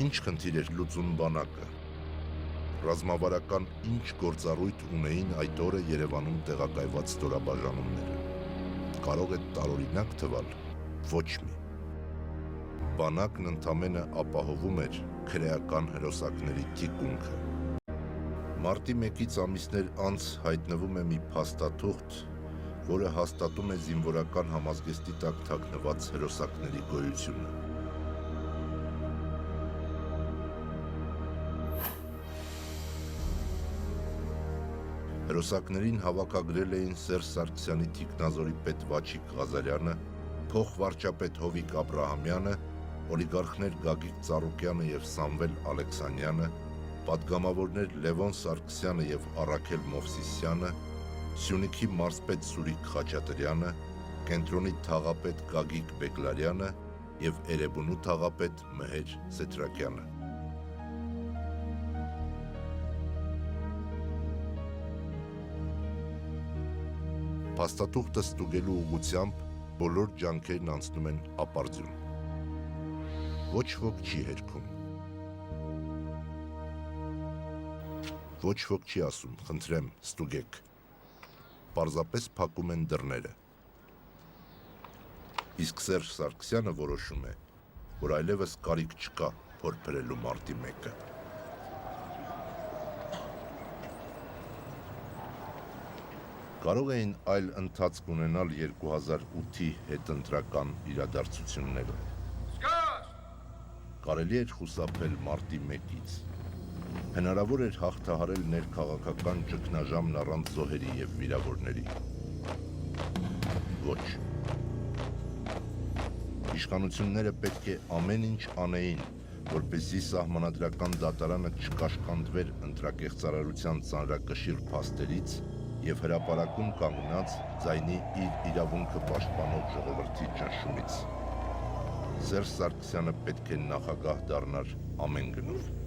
Ինչ խնդիր էր լուծում բանակը։ Ռազմավարական ինչ գործառույթ ունեին այդ օրը Երևանում տեղակայված ստորաբաժանումները։ Կարող է տարօրինակ թվալ, ոչ մի։ Բանակն ընդամենը ապահովում էր քրեական հրոսակների թիկունքը։ Մարտի 1-ից ամիսներ անց հայտնվում է մի փաստաթուղթ, որը հաստատում է զինվորական համազգեստի տակ թաքնված հրոսակների գոյությունը։ Հրոսակներին հավաքագրել էին Սերժ Սարգսյանի թիկնազորի պետ Վաչիկ Ղազարյանը, փոխվարչապետ Հովիկ Աբրահամյանը, օլիգարխներ Գագիկ Ծառուկյանը եւ Սամվել Ալեքսանյանը, պատգամավորներ Լևոն Սարգսյանը եւ Առաքել Մովսիսյանը, Սյունիքի մարզպետ Սուրիկ Խաչատրյանը, Կենտրոնի թաղապետ Գագիկ Բեգլարյանը եւ Էրեբունու թաղապետ Մհեր Սեթրակյանը։ Փաստաթուղթը ստուգելու ուղղությամբ բոլոր ջանքերն անցնում են ապարդյուն։ Ոչ ոք չի հերքում։ Ոչ ոք չի ասում, խնդրեմ, ստուգեք։ Պարզապես փակում են դռները։ Իսկ Սերժ Սարգսյանը որոշում է, որ այլևս կարիք չկա փորփրելու մարտի 1-ը։ Կարող էին այլ ընթացք ունենալ 2008-ի հետընտրական իրադարձությունները։ Կարելի էր խուսափել մարտի 1-ից։ Հնարավոր էր հաղթահարել ներքաղաքական ճգնաժամն առանց զոհերի և վիրավորների։ Ոչ։ Իշխանությունները պետք է ամեն ինչ անեին, որպեսզի սահմանադրական դատարանը չկաշկանդվեր ընտրակեղծարարության ծանրակշիռ փաստերից և հրապարակում կանգնած ձայնի իր իրավունքը պաշտպանող ժողովրդի ճնշումից։ Սերժ Սարգսյանը պետք է նախագահ դառնար ամեն գնով։